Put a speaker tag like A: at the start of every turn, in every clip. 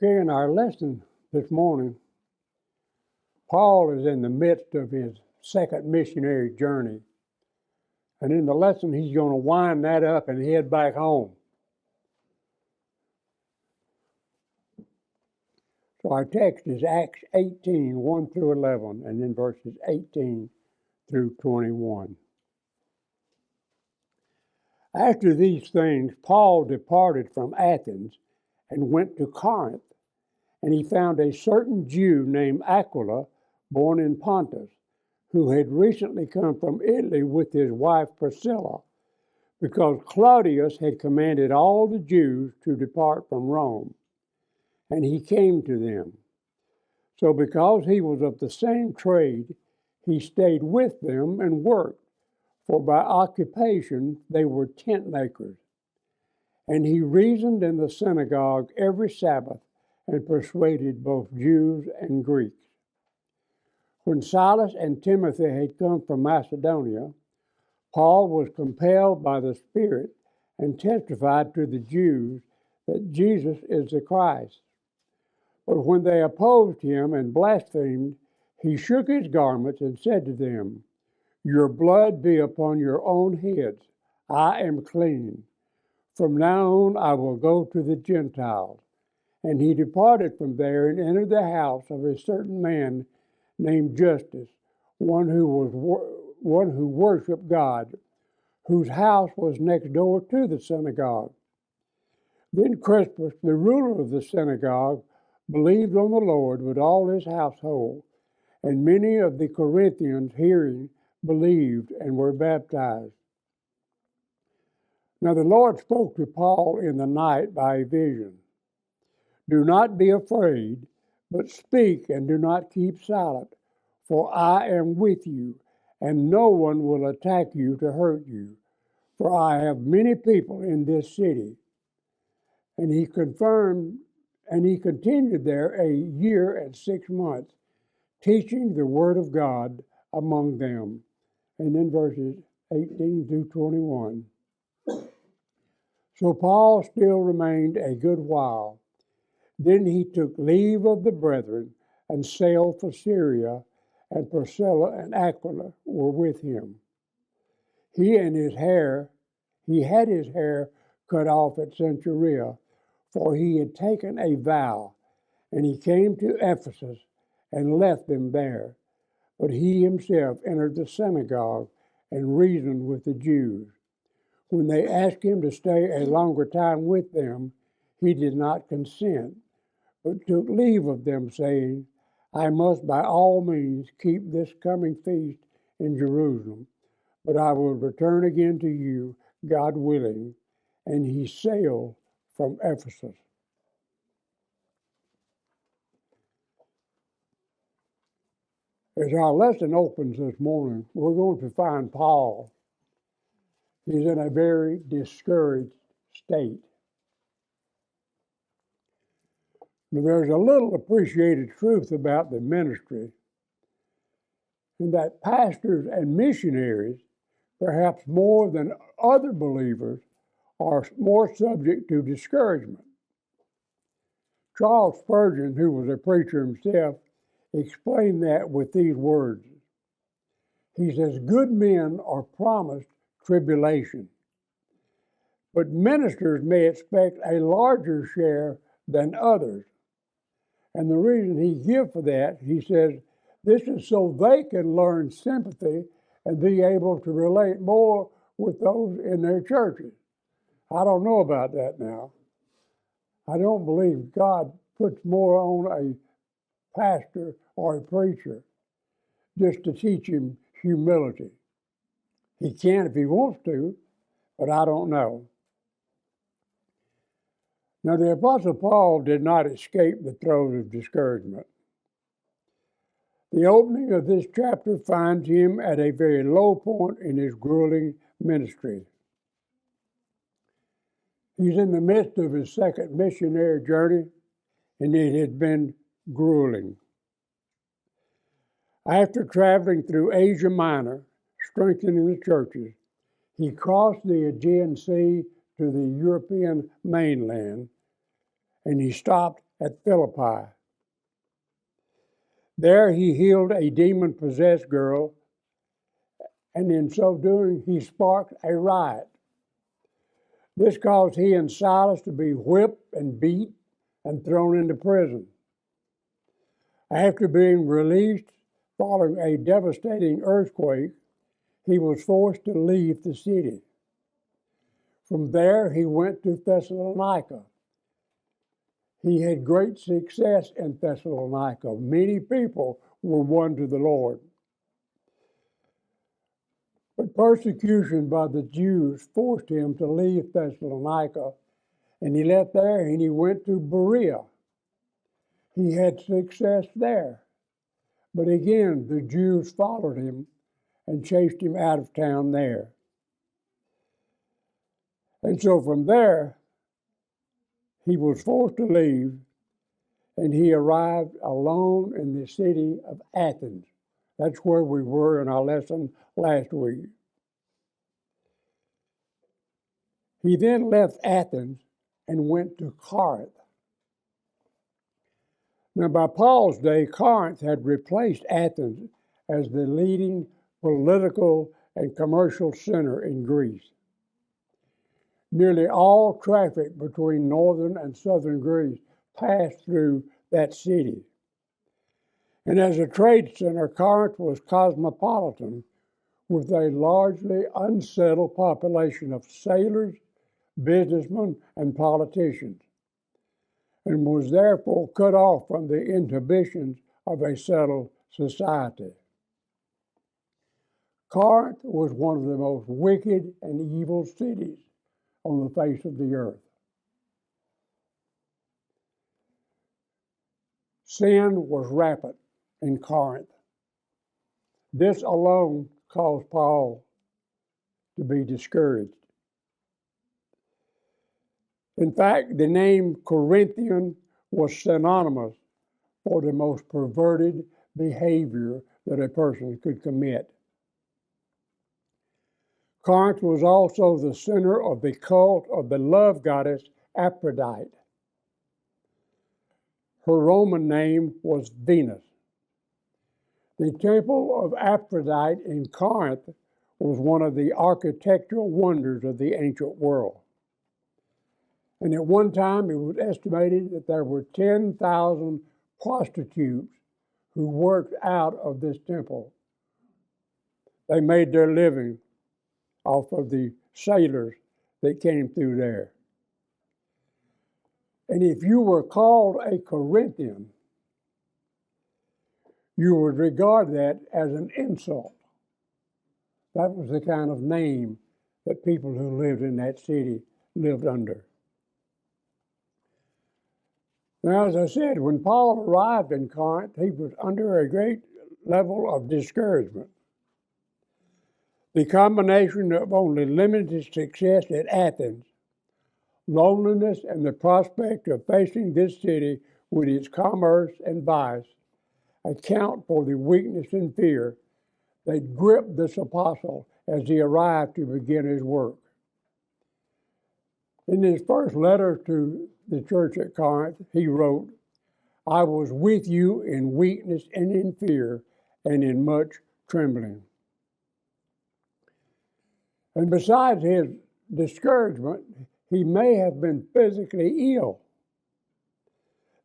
A: Okay, in our lesson this morning, Paul is in the midst of his second missionary journey. And in the lesson, he's going to wind that up and head back home. So our text is Acts 18, 1 through 11, and then verses 18 through 21. After these things, Paul departed from Athens and went to Corinth, and he found a certain Jew named Aquila, born in Pontus, who had recently come from Italy with his wife Priscilla, because Claudius had commanded all the Jews to depart from Rome. And he came to them. So because he was of the same trade, he stayed with them and worked, for by occupation they were tent makers. And he reasoned in the synagogue every Sabbath and persuaded both Jews and Greeks. When Silas and Timothy had come from Macedonia, Paul was compelled by the Spirit and testified to the Jews that Jesus is the Christ. But when they opposed him and blasphemed, he shook his garments and said to them, "Your blood be upon your own heads. I am clean. From now on I will go to the Gentiles." And he departed from there and entered the house of a certain man named Justus, one who worshipped God, whose house was next door to the synagogue. Then Crispus, the ruler of the synagogue, believed on the Lord with all his household, and many of the Corinthians, hearing, believed and were baptized. Now the Lord spoke to Paul in the night by a vision. "Do not be afraid, but speak and do not keep silent, for I am with you, and no one will attack you to hurt you, for I have many people in this city." And he continued there a year and 6 months, teaching the word of God among them. And then verses 18 through 21. So Paul still remained a good while. Then he took leave of the brethren and sailed for Syria, and Priscilla and Aquila were with him. He had his hair cut off at Cenchrea, for he had taken a vow, and he came to Ephesus and left them there. But he himself entered the synagogue and reasoned with the Jews. When they asked him to stay a longer time with them, he did not consent, but took leave of them, saying, "I must by all means keep this coming feast in Jerusalem, but I will return again to you, God willing." And he sailed from Ephesus. As our lesson opens this morning, we're going to find Paul. He's in a very discouraged state. There's a little appreciated truth about the ministry, in that pastors and missionaries, perhaps more than other believers, are more subject to discouragement. Charles Spurgeon, who was a preacher himself, explained that with these words. He says, "Good men are promised tribulation, but ministers may expect a larger share than others." And the reason he gives for that, he says, this is so they can learn sympathy and be able to relate more with those in their churches. I don't know about that now. I don't believe God puts more on a pastor or a preacher just to teach him humility. He can if he wants to, but I don't know. Now, the Apostle Paul did not escape the throes of discouragement. The opening of this chapter finds him at a very low point in his grueling ministry. He's in the midst of his second missionary journey, and it had been grueling. After traveling through Asia Minor, strengthening the churches, he crossed the Aegean Sea to the European mainland, and he stopped at Philippi. There he healed a demon-possessed girl, and in so doing he sparked a riot. This caused he and Silas to be whipped and beat and thrown into prison. After being released following a devastating earthquake, he was forced to leave the city. From there, he went to Thessalonica. He had great success in Thessalonica. Many people were won to the Lord. But persecution by the Jews forced him to leave Thessalonica, and he left there and he went to Berea. He had success there. But again, the Jews followed him and chased him out of town there. And so from there, he was forced to leave, and he arrived alone in the city of Athens. That's where we were in our lesson last week. He then left Athens and went to Corinth. Now, by Paul's day, Corinth had replaced Athens as the leading political and commercial center in Greece. Nearly all traffic between northern and southern Greece passed through that city. And as a trade center, Corinth was cosmopolitan, with a largely unsettled population of sailors, businessmen, and politicians, and was therefore cut off from the inhibitions of a settled society. Corinth was one of the most wicked and evil cities on the face of the earth. Sin was rampant in Corinth. This alone caused Paul to be discouraged. In fact, the name Corinthian was synonymous for the most perverted behavior that a person could commit. Corinth was also the center of the cult of the love goddess Aphrodite. Her Roman name was Venus. The temple of Aphrodite in Corinth was one of the architectural wonders of the ancient world. And at one time, it was estimated that there were 10,000 prostitutes who worked out of this temple. They made their living off of the sailors that came through there. And if you were called a Corinthian, you would regard that as an insult. That was the kind of name that people who lived in that city lived under. Now, as I said, when Paul arrived in Corinth, he was under a great level of discouragement. The combination of only limited success at Athens, loneliness, and the prospect of facing this city with its commerce and vice account for the weakness and fear that gripped this apostle as he arrived to begin his work. In his first letter to the church at Corinth, he wrote, "I was with you in weakness and in fear and in much trembling." And besides his discouragement, he may have been physically ill.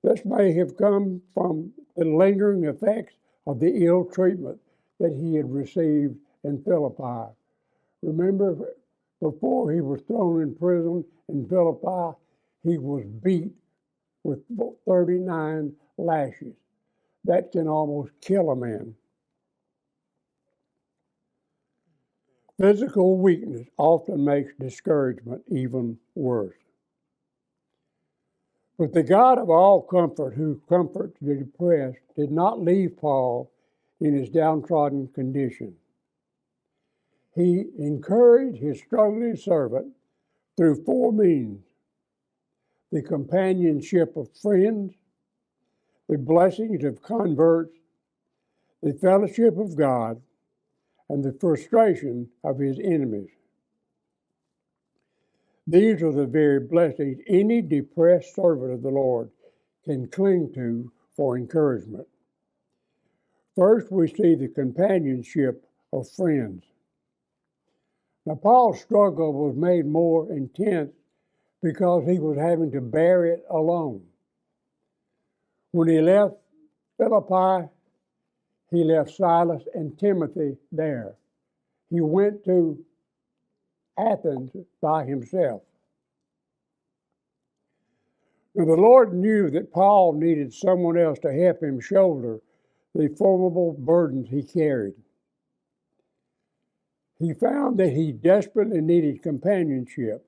A: This may have come from the lingering effects of the ill treatment that he had received in Philippi. Remember, before he was thrown in prison in Philippi, he was beat with 39 lashes. That can almost kill a man. Physical weakness often makes discouragement even worse. But the God of all comfort, who comforts the depressed, did not leave Paul in his downtrodden condition. He encouraged his struggling servant through four means: the companionship of friends, the blessings of converts, the fellowship of God, and the frustration of his enemies. These are the very blessings any depressed servant of the Lord can cling to for encouragement. First, we see the companionship of friends. Now, Paul's struggle was made more intense because he was having to bear it alone. When he left Philippi, he left Silas and Timothy there. He went to Athens by himself. Now, the Lord knew that Paul needed someone else to help him shoulder the formidable burdens he carried. He found that he desperately needed companionship,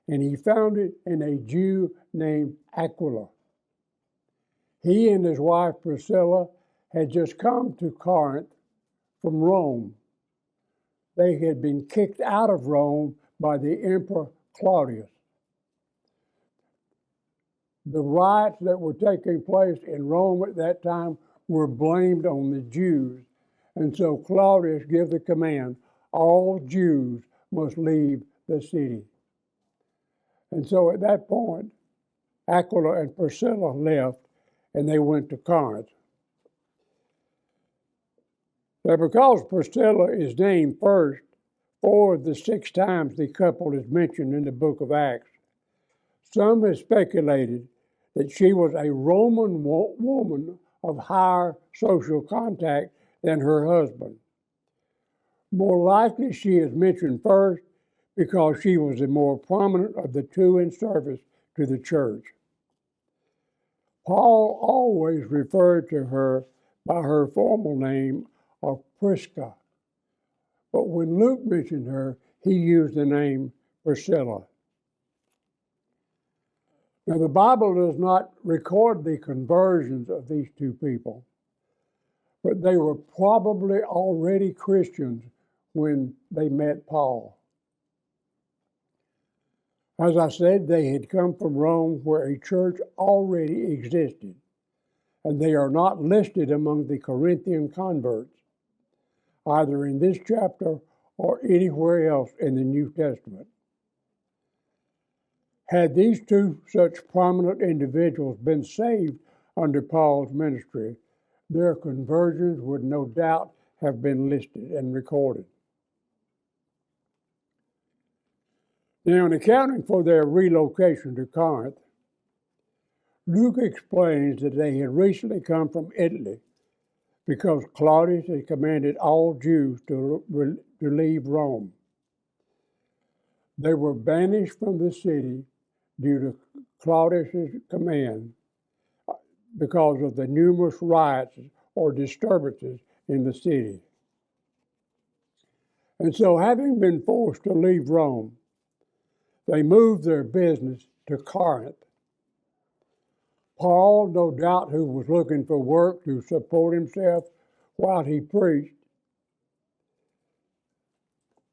A: and he found it in a Jew named Aquila. He and his wife Priscilla had just come to Corinth from Rome. They had been kicked out of Rome by the Emperor Claudius. The riots that were taking place in Rome at that time were blamed on the Jews, and so Claudius gave the command, all Jews must leave the city. And so at that point, Aquila and Priscilla left, and they went to Corinth. Now, because Priscilla is named first 4 of the 6 times the couple is mentioned in the book of Acts, some have speculated that she was a Roman woman of higher social contact than her husband. More likely, she is mentioned first because she was the more prominent of the 2 in service to the church. Paul always referred to her by her formal name of Prisca, but when Luke mentioned her, he used the name Priscilla. Now, the Bible does not record the conversions of these 2 people, but they were probably already Christians when they met Paul. As I said, they had come from Rome where a church already existed, and they are not listed among the Corinthian converts, either in this chapter or anywhere else in the New Testament. Had these 2 such prominent individuals been saved under Paul's ministry, their conversions would no doubt have been listed and recorded. Now, in accounting for their relocation to Corinth, Luke explains that they had recently come from Italy because Claudius had commanded all Jews to leave Rome. They were banished from the city due to Claudius's command because of the numerous riots or disturbances in the city. And so, having been forced to leave Rome, they moved their business to Corinth. Paul, no doubt, who was looking for work to support himself while he preached,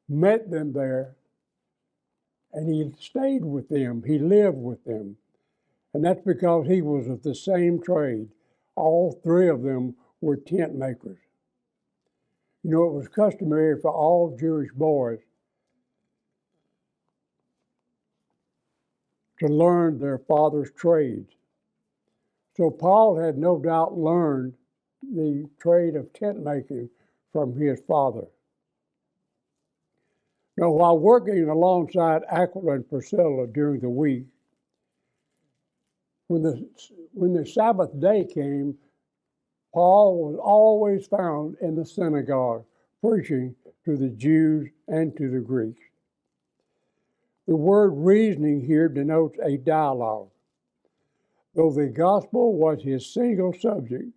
A: met them there, and he stayed with them. He lived with them. And that's because he was of the same trade. All 3 of them were tent makers. You know, it was customary for all Jewish boys to learn their father's trades. So Paul had no doubt learned the trade of tent making from his father. Now, while working alongside Aquila and Priscilla during the week, when the Sabbath day came, Paul was always found in the synagogue preaching to the Jews and to the Greeks. The word reasoning here denotes a dialogue. Though the gospel was his single subject,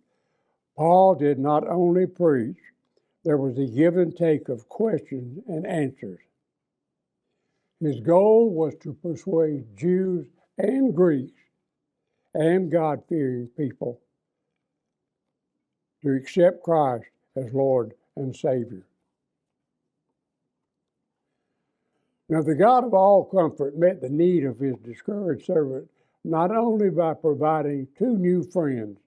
A: Paul did not only preach, there was a give and take of questions and answers. His goal was to persuade Jews and Greeks and God-fearing people to accept Christ as Lord and Savior. Now, the God of all comfort met the need of his discouraged servant not only by providing 2 new friends,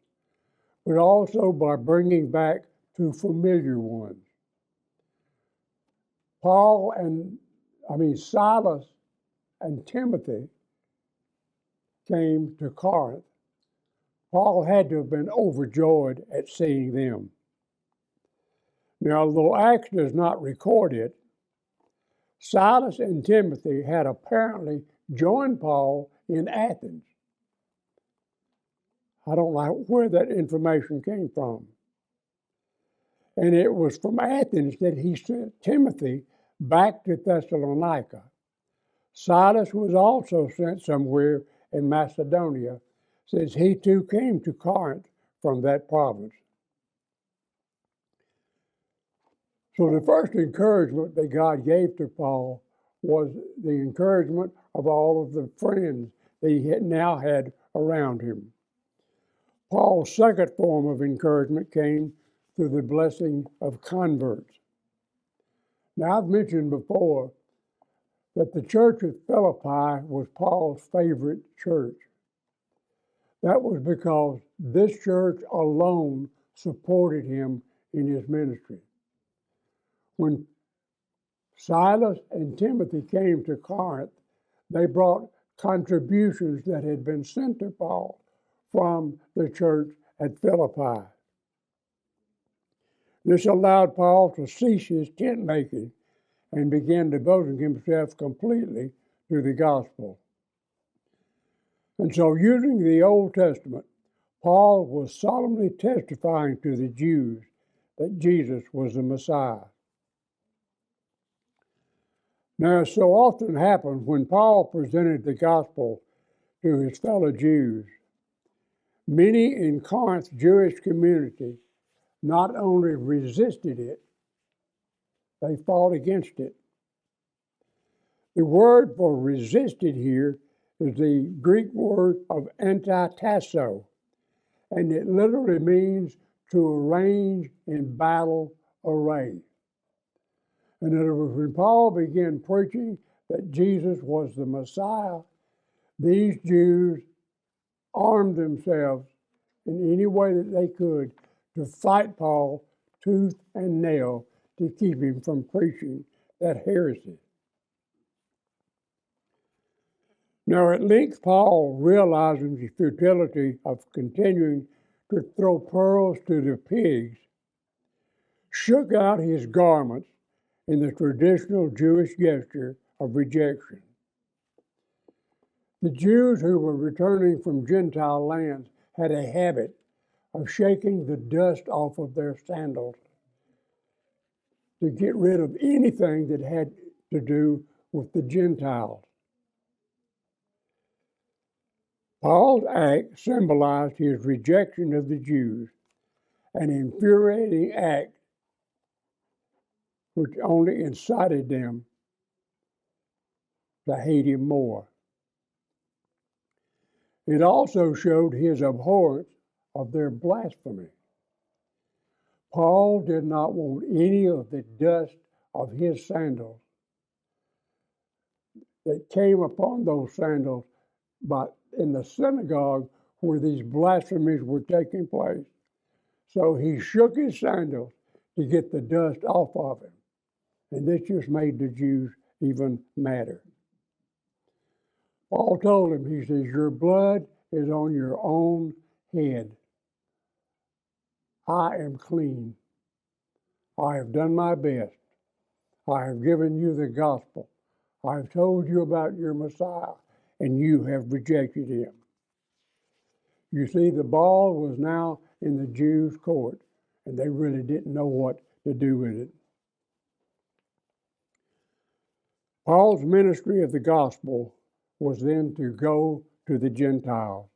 A: but also by bringing back 2 familiar ones. Silas and Timothy came to Corinth. Paul had to have been overjoyed at seeing them. Now, though Acts does not record it, Silas and Timothy had apparently joined Paul in Athens. I don't know where that information came from. And it was from Athens that he sent Timothy back to Thessalonica. Silas was also sent somewhere in Macedonia, since he too came to Corinth from that province. So the first encouragement that God gave to Paul was the encouragement of all of the friends that he now had around him. Paul's second form of encouragement came through the blessing of converts. Now, I've mentioned before that the church at Philippi was Paul's favorite church. That was because this church alone supported him in his ministry. When Silas and Timothy came to Corinth, they brought contributions that had been sent to Paul from the church at Philippi. This allowed Paul to cease his tent making and began devoting himself completely to the gospel. And so, using the Old Testament, Paul was solemnly testifying to the Jews that Jesus was the Messiah. Now, as so often happened, when Paul presented the gospel to his fellow Jews, many in Corinth's Jewish community not only resisted it, they fought against it. The word for resisted here is the Greek word of antitasso, and it literally means to arrange in battle array. In other words, when Paul began preaching that Jesus was the Messiah, these Jews armed themselves in any way that they could to fight Paul tooth and nail to keep him from preaching that heresy. Now, at length, Paul, realizing the futility of continuing to throw pearls to the pigs, shook out his garments in the traditional Jewish gesture of rejection. The Jews who were returning from Gentile lands had a habit of shaking the dust off of their sandals to get rid of anything that had to do with the Gentiles. Paul's act symbolized his rejection of the Jews, an infuriating act which only incited them to hate him more. It also showed his abhorrence of their blasphemy. Paul did not want any of the dust of his sandals that came upon those sandals but in the synagogue where these blasphemies were taking place. So he shook his sandals to get the dust off of him. And this just made the Jews even madder. Paul told him, he says, your blood is on your own head. I am clean. I have done my best. I have given you the gospel. I have told you about your Messiah, and you have rejected him. You see, the ball was now in the Jews' court, and they really didn't know what to do with it. Paul's ministry of the gospel was then to go to the Gentiles.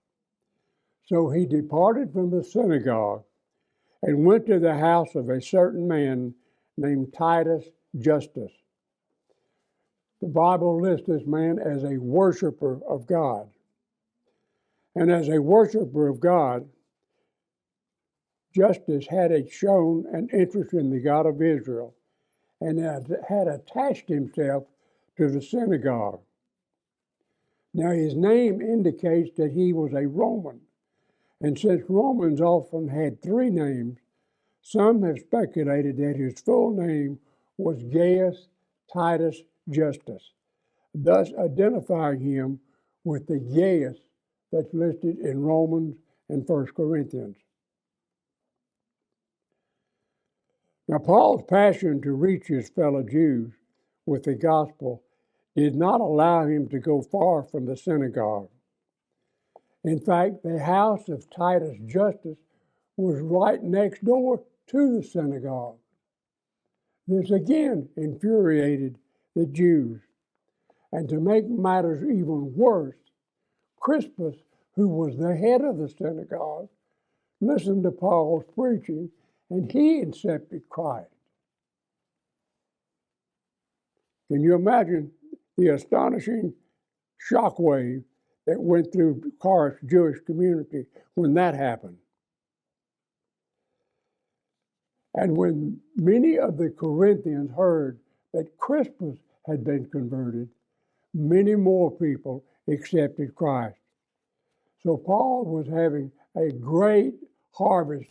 A: So he departed from the synagogue and went to the house of a certain man named Titus Justus. The Bible lists this man as a worshiper of God. And as a worshiper of God, Justus had shown an interest in the God of Israel and had attached himself to the synagogue. Now, his name indicates that he was a Roman. And since Romans often had three names, some have speculated that his full name was Gaius Titus Justus, thus identifying him with the Gaius that's listed in Romans and 1 Corinthians. Now, Paul's passion to reach his fellow Jews with the gospel did not allow him to go far from the synagogue. In fact, the house of Titus Justus was right next door to the synagogue. This again infuriated the Jews. And to make matters even worse, Crispus, who was the head of the synagogue, listened to Paul's preaching, and he accepted Christ. Can you imagine the astonishing shockwave that went through Corinth's Jewish community when that happened? And when many of the Corinthians heard that Crispus had been converted, many more people accepted Christ. So Paul was having a great harvest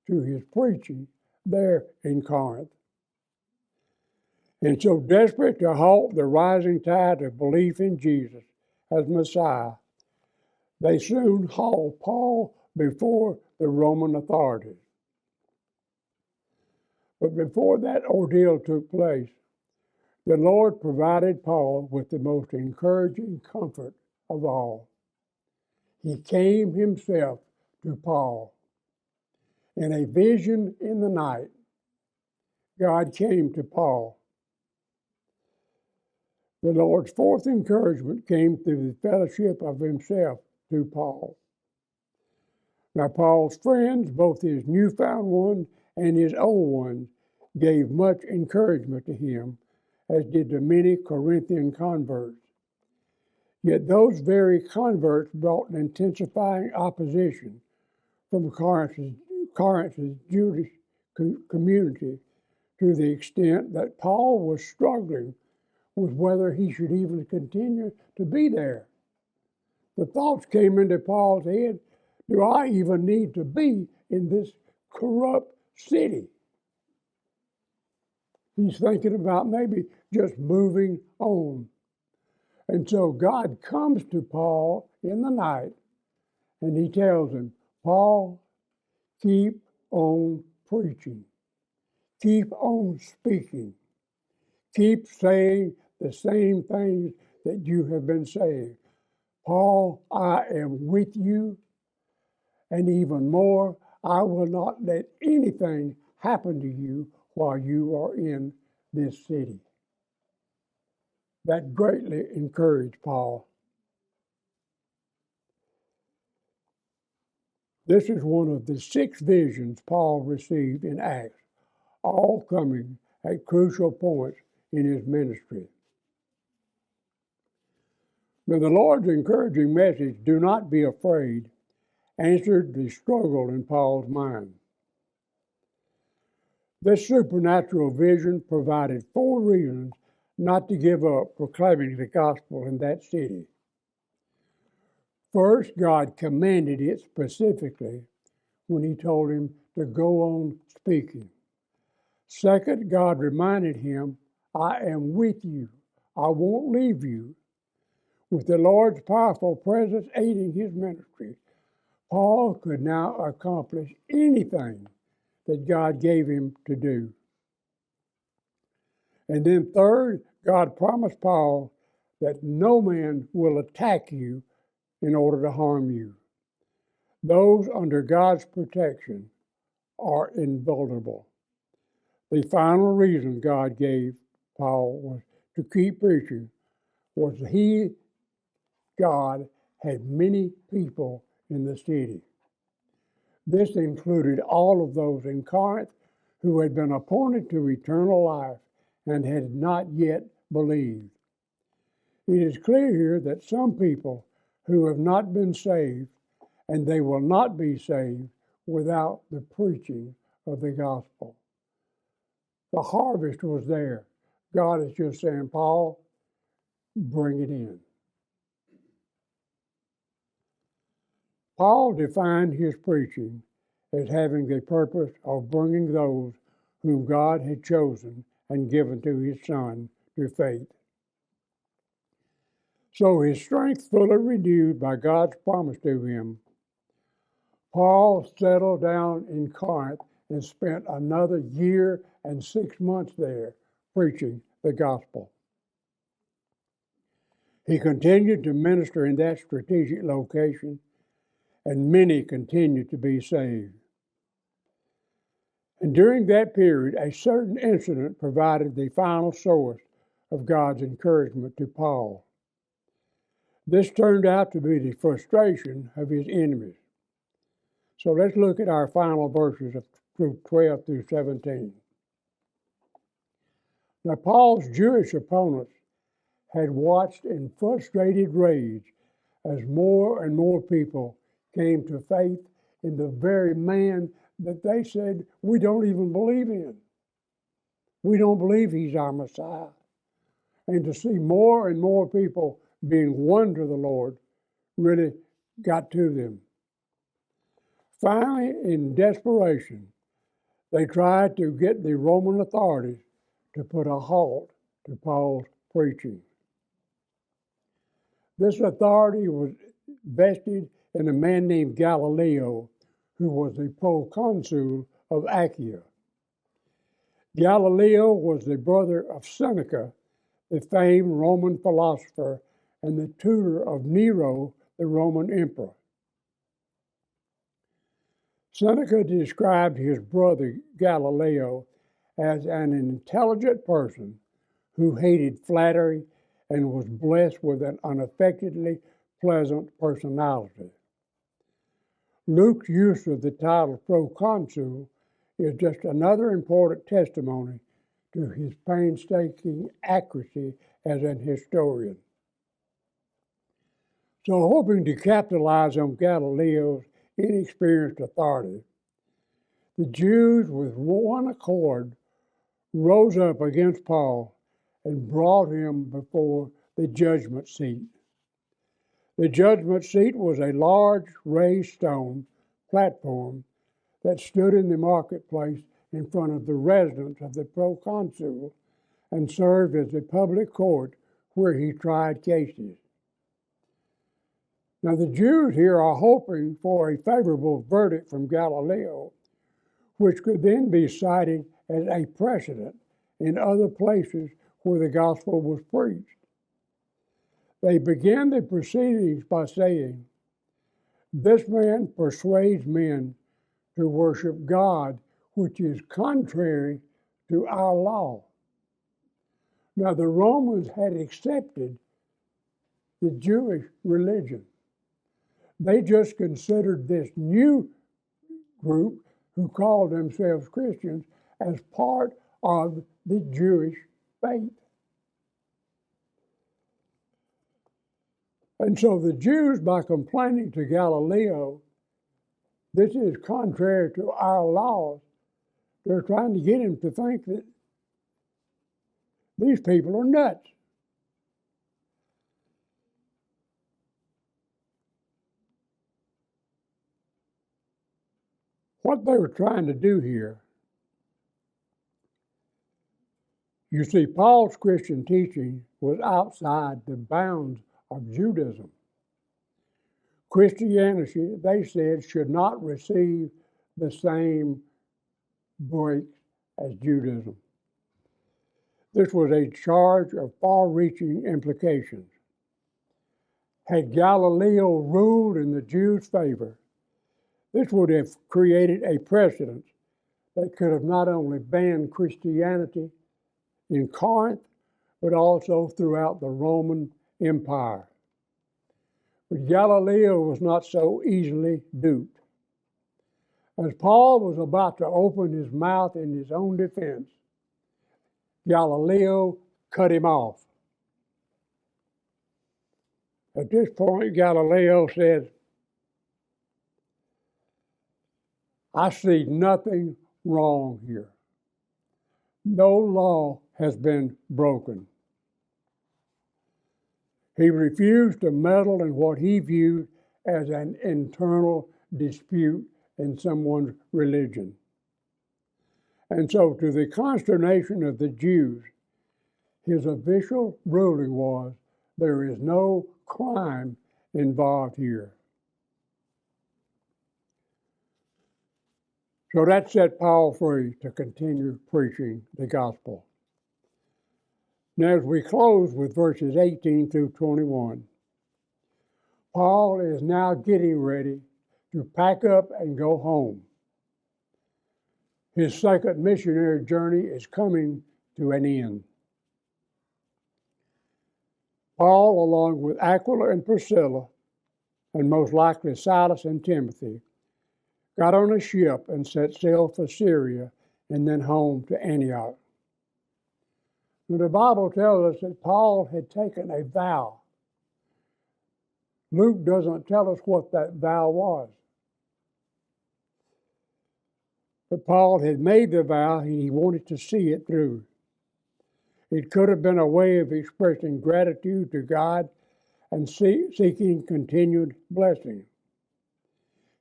A: to his preaching there in Corinth. And so desperate to halt the rising tide of belief in Jesus as Messiah, they soon hauled Paul before the Roman authorities. But before that ordeal took place, the Lord provided Paul with the most encouraging comfort of all. He came himself to Paul. In a vision in the night, God came to Paul. The Lord's fourth encouragement came through the fellowship of himself to Paul. Now, Paul's friends, both his newfound ones and his old ones, gave much encouragement to him, as did the many Corinthian converts. Yet those very converts brought an intensifying opposition from Corinth's Jewish community, to the extent that Paul was struggling with whether he should even continue to be there. The thoughts came into Paul's head, do I even need to be in this corrupt city? He's thinking about maybe just moving on. And so God comes to Paul in the night, and he tells him, Paul, keep on preaching. Keep on speaking. Keep saying the same things that you have been saying. Paul, I am with you, and even more, I will not let anything happen to you while you are in this city. That greatly encouraged Paul. This is one of the 6 visions Paul received in Acts, all coming at crucial points in his ministry. Now, the Lord's encouraging message, do not be afraid, answered the struggle in Paul's mind. This supernatural vision provided 4 reasons not to give up proclaiming the gospel in that city. First, God commanded it specifically when he told him to go on speaking. Second, God reminded him, I am with you. I won't leave you. With the Lord's powerful presence aiding his ministry, Paul could now accomplish anything that God gave him to do. And then third, God promised Paul that no man will attack you in order to harm you. Those under God's protection are invulnerable. The final reason God gave Paul was to keep preaching was he, God, had many people in the city. This included all of those in Corinth who had been appointed to eternal life and had not yet believed. It is clear here that some people who have not been saved, and they will not be saved without the preaching of the gospel. The harvest was there. God is just saying, Paul, bring it in. Paul defined his preaching as having the purpose of bringing those whom God had chosen and given to his Son to faith. So his strength fully renewed by God's promise to him, Paul settled down in Corinth and spent another year and 6 months there preaching the gospel. He continued to minister in that strategic location, and many continued to be saved. And during that period, a certain incident provided the final source of God's encouragement to Paul. This turned out to be the frustration of his enemies. So let's look at our final verses of 12 through 17. Now, Paul's Jewish opponents had watched in frustrated rage as more and more people came to faith in the very man that they said, we don't even believe in. We don't believe he's our Messiah. And to see more and more people being won to the Lord really got to them. Finally, in desperation, they tried to get the Roman authorities to put a halt to Paul's preaching. This authority was vested in a man named Gallio, who was the proconsul of Achaia. Gallio was the brother of Seneca, the famed Roman philosopher and the tutor of Nero, the Roman emperor. Seneca described his brother Gallio as an intelligent person who hated flattery and was blessed with an unaffectedly pleasant personality. Luke's use of the title proconsul is just another important testimony to his painstaking accuracy as an historian. So, hoping to capitalize on Galileo's inexperienced authority, the Jews with one accord rose up against Paul and brought him before the judgment seat. The judgment seat was a large raised stone platform that stood in the marketplace in front of the residence of the proconsul and served as a public court where he tried cases. Now, the Jews here are hoping for a favorable verdict from Gallio, which could then be cited as a precedent in other places where the gospel was preached. They began the proceedings by saying, "This man persuades men to worship God, which is contrary to our law." Now, the Romans had accepted the Jewish religion. They just considered this new group who called themselves Christians as part of the Jewish faith. And so the Jews, by complaining to Gallio, this is contrary to our laws, they're trying to get him to think that these people are nuts. What they were trying to do here, you see, Paul's Christian teaching was outside the bounds of Judaism. Christianity, they said, should not receive the same breaks as Judaism. This was a charge of far-reaching implications. Had Gallio ruled in the Jews' favor, this would have created a precedent that could have not only banned Christianity in Corinth, but also throughout the Roman Empire. But Gallio was not so easily duped. As Paul was about to open his mouth in his own defense, Gallio cut him off. At this point, Gallio said, "I see nothing wrong here. No law has been broken." He refused to meddle in what he viewed as an internal dispute in someone's religion. And so, to the consternation of the Jews, his official ruling was There is no crime involved here. So that set Paul free to continue preaching the gospel. Now, as we close with verses 18 through 21, Paul is now getting ready to pack up and go home. His second missionary journey is coming to an end. Paul, along with Aquila and Priscilla, and most likely Silas and Timothy, got on a ship and set sail for Syria and then home to Antioch. And the Bible tells us that Paul had taken a vow. Luke doesn't tell us what that vow was. But Paul had made the vow and he wanted to see it through. It could have been a way of expressing gratitude to God and seeking continued blessing.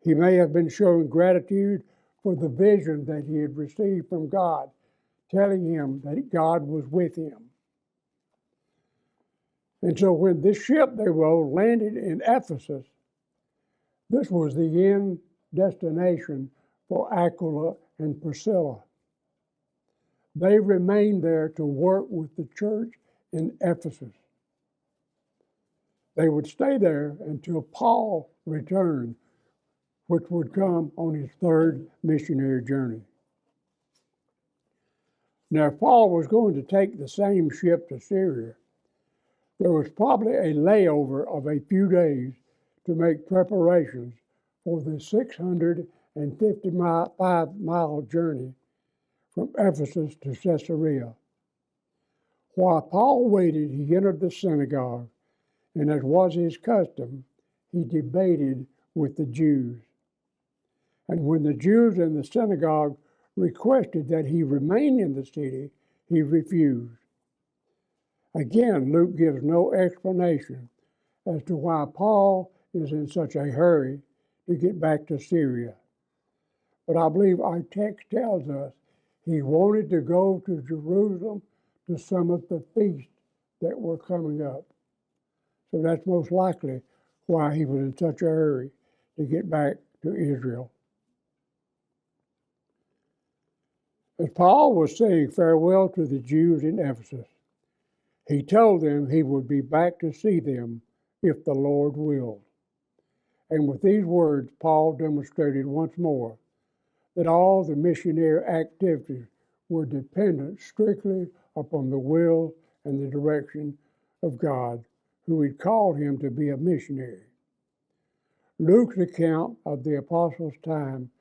A: He may have been showing gratitude for the vision that he had received from God, telling him that God was with him. And so when this ship they rode landed in Ephesus, this was the end destination for Aquila and Priscilla. They remained there to work with the church in Ephesus. They would stay there until Paul returned, which would come on his third missionary journey. Now, if Paul was going to take the same ship to Syria, there was probably a layover of a few days to make preparations for the 655-mile journey from Ephesus to Caesarea. While Paul waited, he entered the synagogue, and as was his custom, he debated with the Jews. And when the Jews in the synagogue requested that he remain in the city, he refused. Again, Luke gives no explanation as to why Paul is in such a hurry to get back to Syria. But I believe our text tells us he wanted to go to Jerusalem to some of the feasts that were coming up. So that's most likely why he was in such a hurry to get back to Israel. As Paul was saying farewell to the Jews in Ephesus, he told them he would be back to see them if the Lord willed. And with these words, Paul demonstrated once more that all the missionary activities were dependent strictly upon the will and the direction of God, who had called him to be a missionary. Luke's account of the apostles' time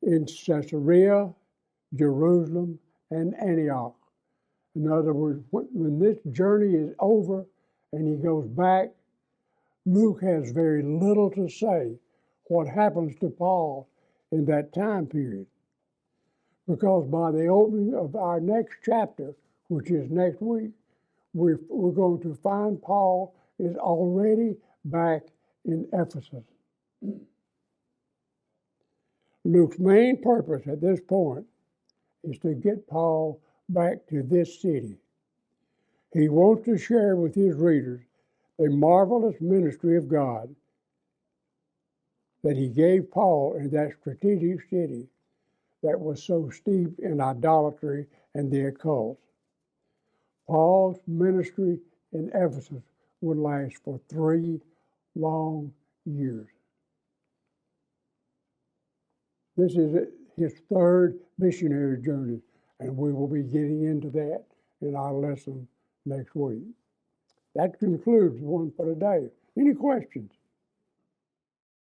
A: in Caesarea, Jerusalem, and Antioch. In other words, when this journey is over and he goes back, Luke has very little to say what happens to Paul in that time period. Because by the opening of our next chapter, which is next week, we're going to find Paul is already back in Ephesus. Luke's main purpose at this point is to get Paul back to this city. He wants to share with his readers the marvelous ministry of God that he gave Paul in that strategic city that was so steeped in idolatry and the occult. Paul's ministry in Ephesus would last for 3 long years. This is his third missionary journey, and we will be getting into that in our lesson next week. That concludes the one for today. Any questions?